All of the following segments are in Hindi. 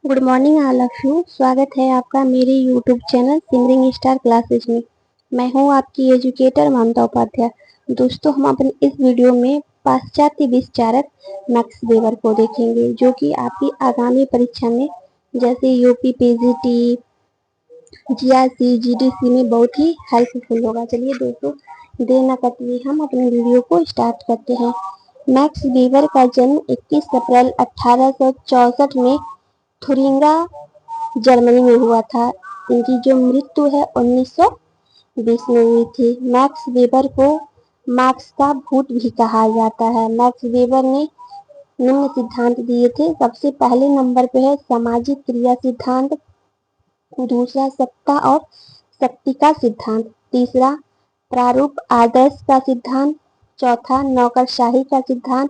Good morning all of you. स्वागत है आपका मेरे YouTube channel singing star classes में। मैं हूं आपकी एजुकेटर ममता उपाध्याय। दोस्तों, हम अपने इस वीडियो में पाश्चात्य विचारक मैक्स वेबर को देखेंगे, जो कि आपकी आगामी परीक्षा में जैसे यूपी पीजीटी, जीआरसी, जीडीसी में बहुत ही हेल्पफुल होगा। चलिए दोस्तों, देर न करते हुए हम अपने वीडियो को स्टार्ट करते हैं। मैक्स वेबर का जन्म 21 अप्रैल 1864 में थुरिंगा, जर्मनी में हुआ था। इनकी जो मृत्यु है 1920 में हुई थी। मैक्स वेबर को मार्क्स का भूत भी कहा जाता है। मैक्स वेबर ने निम्न सिद्धांत दिए थे। सबसे पहले नंबर पे है सामाजिक क्रिया सिद्धांत, दूसरा सत्ता और शक्ति का सिद्धांत, तीसरा प्रारूप आदर्श का सिद्धांत, चौथा नौकरशाही का सिद्धांत,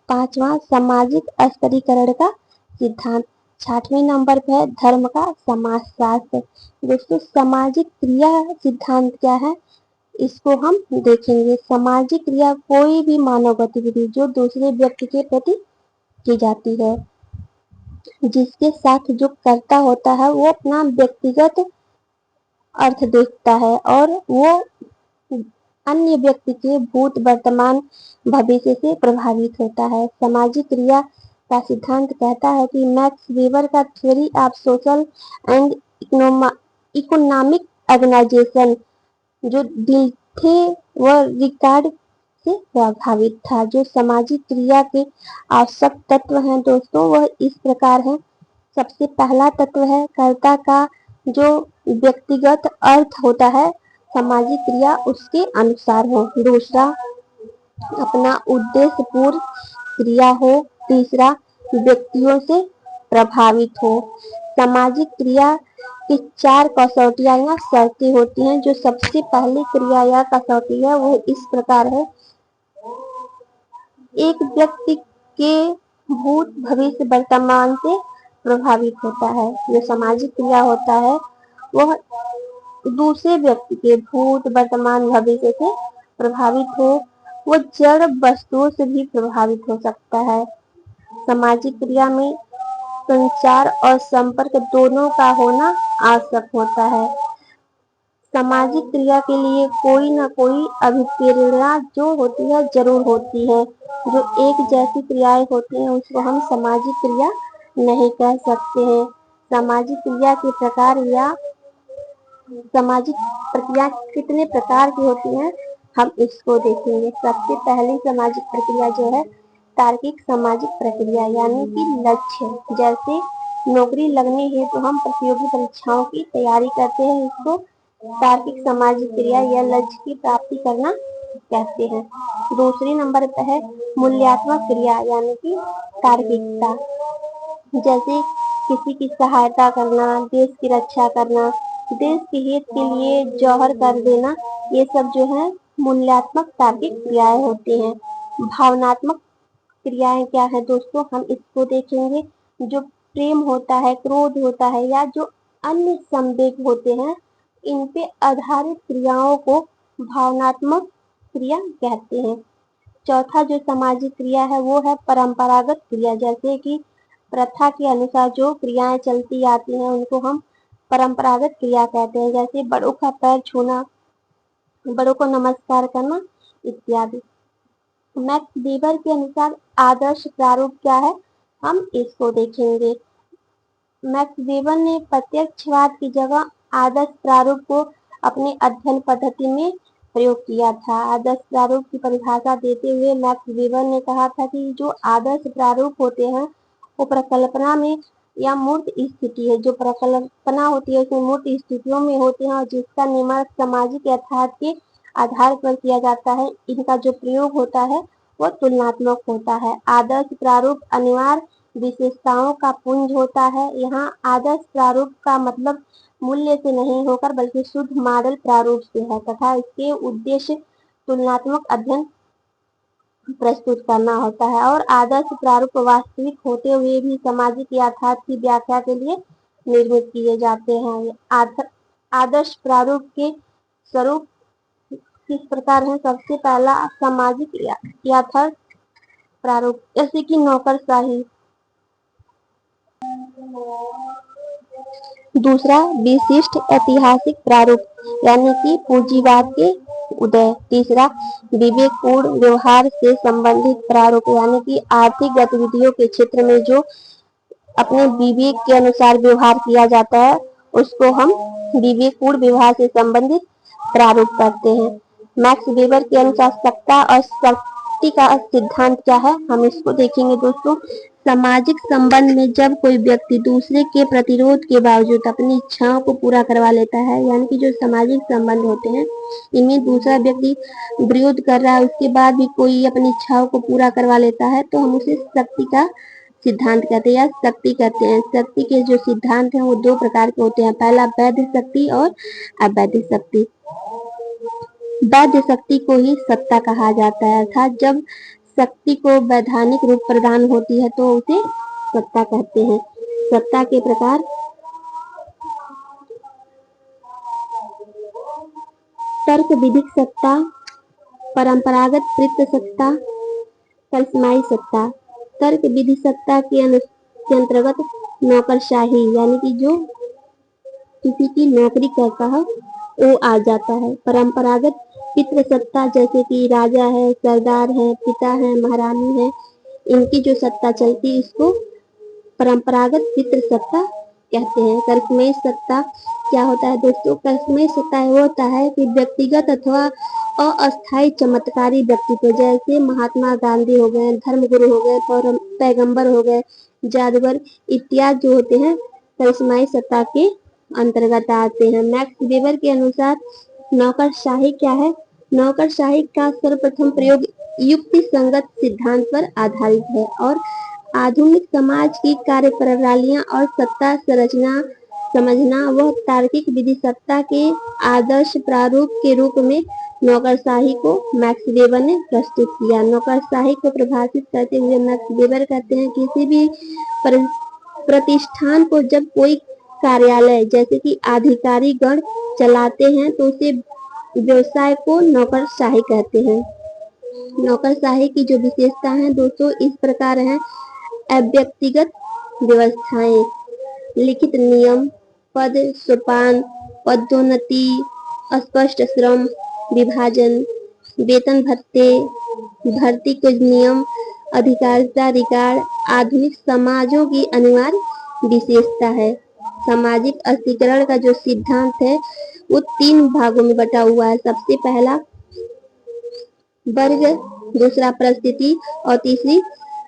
पांचवा सामाजिक स्तरीकरण का सिद्धांत, छठवें नंबर पर है धर्म का समाजशास्त्र। दोस्तों, सामाजिक क्रिया सिद्धांत क्या है, इसको हम देखेंगे। सामाजिक क्रिया कोई भी मानव गतिविधि जो दूसरे व्यक्ति के प्रति की जाती है, जिसके साथ जो कर्ता होता है वो अपना व्यक्तिगत अर्थ देखता है और वो अन्य व्यक्ति के भूत, वर्तमान, भविष्य से प्रभावित होता है। सामाजिक क्रिया का सिद्धांत कहता है कि मैक्स वेबर का theory of social and economic organisation जो डिल्थे व रिकार्ड से प्रभावित था। जो सामाजिक क्रिया के आवश्यक तत्व हैं दोस्तों, वह इस प्रकार है। सबसे पहला तत्व है कर्ता का जो व्यक्तिगत अर्थ होता है, सामाजिक क्रिया उसके अनुसार हो। दूसरा, अपना उद्देश्य पूर्ण क्रिया हो। तीसरा, व्यक्तियों से प्रभावित हो। सामाजिक क्रिया की 4 कसौटियां या शर्तें होती हैं। जो सबसे पहली क्रिया या कसौटी है वो इस प्रकार है। एक व्यक्ति के भूत, भविष्य, वर्तमान से प्रभावित होता है। जो सामाजिक क्रिया होता है वह दूसरे व्यक्ति के भूत, वर्तमान, भविष्य से प्रभावित हो। वो जड़ वस्तुओं से भी प्रभावित हो सकता है। सामाजिक क्रिया में संचार और संपर्क दोनों का होना आवश्यक होता है। सामाजिक क्रिया के लिए कोई न कोई अभिप्रेरणा जो होती है जरूर होती है। जो एक जैसी क्रियाएं होती हैं उसको हम सामाजिक क्रिया नहीं कह सकते हैं। सामाजिक क्रिया के प्रकार या सामाजिक प्रक्रिया कितने प्रकार की होती हैं, हम इसको देखेंगे। सबसे पहली सामाजिक प्रक्रिया जो है तार्किक सामाजिक प्रक्रिया, यानी कि लक्ष्य। जैसे नौकरी लगने हेतु तो हम प्रतियोगी परीक्षाओं की तैयारी करते हैं, इसको तार्किक सामाजिक क्रिया या लक्ष्य की प्राप्ति करना कहते हैं। दूसरे नंबर पर है मूल्यात्मक क्रिया, यानी कि तार्किकता। जैसे किसी की सहायता करना, देश की रक्षा करना, देश के हित के लिए जौहर कर देना, ये सब जो है मूल्यात्मक तार्किक क्रियाएं होती हैं। भावनात्मक क्रियाएं क्या है दोस्तों, हम इसको देखेंगे। जो प्रेम होता है, क्रोध होता है या जो अन्य संवेग होते हैं, इन पे आधारित क्रियाओं को भावनात्मक क्रिया कहते हैं। चौथा जो सामाजिक क्रिया है वो है परंपरागत क्रिया। जैसे कि प्रथा के अनुसार जो क्रियाएं चलती आती हैं उनको हम परंपरागत क्रिया कहते हैं। जैसे बड़ों का पैर छूना, बड़ों को नमस्कार करना इत्यादि। मैक्स वेबर के अनुसार आदर्श प्रारूप क्या है, हम इसको देखेंगे। मैक्स वेबर ने प्रत्यक्षवाद की जगह आदर्श प्रारूप को अपने अध्ययन पद्धति में प्रयोग किया था। आदर्श प्रारूप की परिभाषा देते हुए मैक्स वेबर ने कहा था कि जो आदर्श प्रारूप होते हैं वो प्रकल्पना में या मूर्त स्थिति है। जो प्रकल्पना होती है उसमें मूर्त स्थितियों में होते हैं और जिसका निर्माण सामाजिक यथार्थ के आधार पर किया जाता है। इनका जो प्रयोग होता है वो तुलनात्मक होता है। आदर्श प्रारूप अनिवार्य विशेषताओं का पुंज होता है। यहाँ आदर्श प्रारूप का मतलब मूल्य से नहीं होकर बल्कि शुद्ध मॉडल प्रारूप से है तथा इसके उद्देश्य तुलनात्मक अध्ययन प्रस्तुत करना होता है। और आदर्श प्रारूप वास्तविक होते हुए भी सामाजिक यथार्थ की व्याख्या के लिए निर्मित किए जाते हैं। आदर्श प्रारूप के स्वरूप किस प्रकार है, सबसे पहला सामाजिक यथार्थ प्रारूप, जैसे कि नौकरशाही। दूसरा, विशिष्ट ऐतिहासिक प्रारूप यानी कि पूंजीवाद के उदय। तीसरा, विवेकपूर्ण व्यवहार से संबंधित प्रारूप यानी कि आर्थिक गतिविधियों के क्षेत्र में जो अपने विवेक के अनुसार व्यवहार किया जाता है उसको हम विवेकपूर्ण व्यवहार से संबंधित प्रारूप करते हैं। मैक्स वेबर के अनुसार सत्ता और शक्ति का सिद्धांत क्या है, हम इसको देखेंगे दोस्तों। सामाजिक संबंध में जब कोई व्यक्ति दूसरे के प्रतिरोध के बावजूद अपनी इच्छाओं को पूरा करवा लेता है, यानी कि जो सामाजिक संबंध होते हैं इनमें दूसरा व्यक्ति विरोध कर रहा है उसके बाद भी कोई अपनी इच्छाओं को पूरा करवा लेता है तो हम उसे शक्ति का सिद्धांत कहते हैं या शक्ति कहते हैं। शक्ति के जो सिद्धांत हैं वो दो प्रकार के होते हैं, पहला वैध शक्ति और अवैध शक्ति। वैध शक्ति को ही सत्ता कहा जाता है, अर्थात जब शक्ति को वैधानिक रूप प्रदान होती है तो उसे सत्ता कहते हैं। सत्ता के प्रकार तर्क विधिक सत्ता, परंपरागत कृत सत्ता, करिश्माई सत्ता। तर्क विधि सत्ता के अंतर्गत नौकरशाही यानी कि जो किसी की नौकरी करता है वो आ जाता है। परंपरागत पितृ सत्ता जैसे कि राजा है, सरदार है, पिता है, महारानी है, इनकी जो सत्ता चलती है इसको परंपरागत पितृ सत्ता कहते हैं। करिश्माई सत्ता क्या होता है दोस्तों? करिश्माई सत्ता वो होता है कि व्यक्तिगत अथवा अस्थायी चमत्कारी व्यक्तित्व जैसे महात्मा गांधी हो गए, धर्मगुरु हो गए, पैगंबर हो गए, जादूगर इत्यादि जो होते हैं करिश्माई सत्ता के अंतर्गत आते हैं। मैक्स वेबर के अनुसार नौकरशाही क्या है? नौकरशाही का सर्वप्रथम प्रयोग युक्ति संगत सिद्धांत पर आधारित है और आधुनिक समाज की कार्य प्रणालियां और सत्ता संरचना समझना वह तार्किक विधि सत्ता के आदर्श प्रारूप के रूप में नौकरशाही को मैक्स वेबर ने प्रस्तुत किया। नौकरशाही को परिभाषित करते हुए मैक्स वेबर कहते हैं किसी भी प्रतिष्ठान को जब कोई कार्यालय जैसे कि अधिकारी गण चलाते हैं तो उसे व्यवसाय को नौकरशाही कहते हैं। नौकरशाही की जो विशेषता है दोस्तों इस प्रकार है: अव्यक्तिगत व्यवस्थाएं, लिखित नियम, पद सोपान, पदोन्नति, स्पष्ट श्रम विभाजन, वेतन भत्ते, भर्ती के नियम, अधिकारिता रिकॉर्ड आधुनिक समाजों की अनिवार्य विशेषता है। सामाजिक अस्थिकरण का जो सिद्धांत है वो 3 भागों में बटा हुआ है। सबसे पहला वर्ग, दूसरा परिस्थिति और तीसरी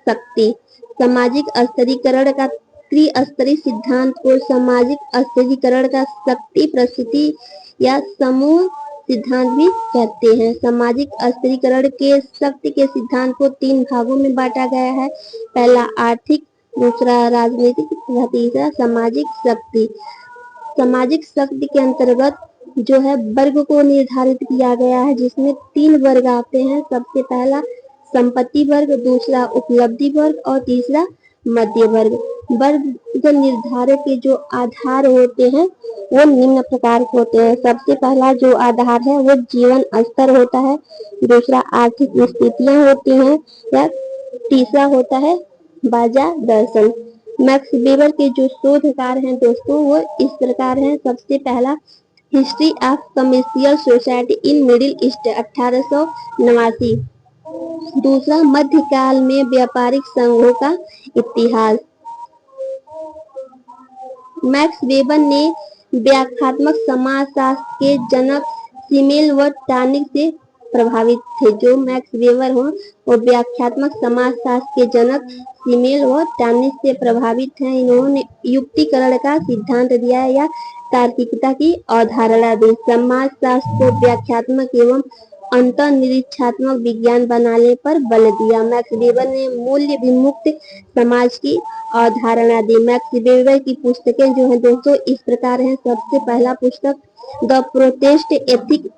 शक्ति। सामाजिक अस्थिरीकरण का त्रिस्तरीय सिद्धांत को सामाजिक अस्थिरीकरण का शक्ति, परिस्थिति या समूह सिद्धांत भी कहते हैं। सामाजिक अस्थिरीकरण के शक्ति के सिद्धांत को 3 भागों में बांटा गया है, पहला आर्थिक, दूसरा राजनीतिक तथा तीसरा सामाजिक शक्ति। सामाजिक शक्ति के अंतर्गत जो है वर्ग को निर्धारित किया गया है जिसमें 3 वर्ग आते हैं। सबसे पहला संपत्ति वर्ग, दूसरा उपलब्धि वर्ग और तीसरा मध्य वर्ग। वर्ग निर्धारण के जो आधार होते हैं वो निम्न प्रकार के होते हैं। सबसे पहला जो आधार है वो जीवन स्तर होता है, दूसरा आर्थिक स्थितियां होती हैं या तीसरा होता है बाजार दर्शन। मैक्स वेबर के जो शोधकार हैं दोस्तों वो इस प्रकार हैं। सबसे पहला history of commercial society in middle east 1889, दूसरा मध्यकाल में व्यापारिक संघों का इतिहास। मैक्स वेबर ने व्याख्यात्मक समाजशास्त्र के जनक सिमेल व टॉनिक से प्रभावित थे। जो मैक्स वेबर हो वो व्याख्यात्मक समाजशास्त्र के जनक सिमेल व टॉनिक से प्रभावित हैं। इन्होंने युक्तिकरण का सिद्धांत दिया या तार्किकता की अवधारणा दी। समाजशास्त्र को व्याख्यात्मक एवं अंतर्निरीक्षात्मक विज्ञान बनाने पर बल दिया। मैक्स वेबर ने मूल्य विमुक्त समाज की अवधारणा दी। मैक्स वेबर की पुस्तकें जो है दोस्तों इस प्रकार हैं। सबसे पहला पुस्तक the protest ethic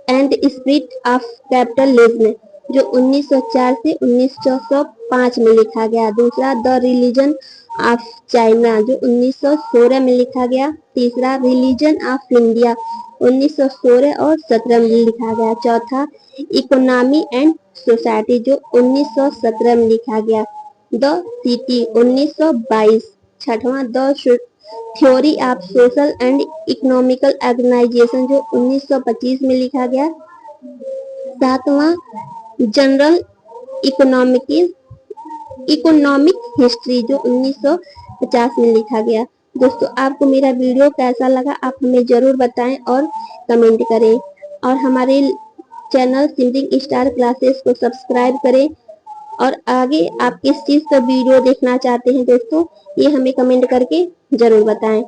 and spirit of capitalism जो 1904 से 1905 में लिखा गया। दूसरा द रिलीजन ऑफ चाइना जो 1916 में लिखा गया। तीसरा रिलीजन ऑफ इंडिया 1916 और 17 में लिखा गया। चौथा इकोनॉमी एंड सोसाइटी जो 1917 में लिखा गया। The city 1922। छठवां the theory of social and economical organisation जो 1925 में लिखा गया। सातवां जनरल इकोनॉमिक हिस्ट्री जो 1950 में लिखा गया। दोस्तों आपको मेरा वीडियो कैसा लगा आप हमें जरूर बताएं और कमेंट करें और हमारे चैनल सिमरिंग स्टार क्लासेस को सब्सक्राइब करें और आगे आप किस चीज का वीडियो देखना चाहते हैं दोस्तों ये हमें कमेंट करके जरूर बताएं।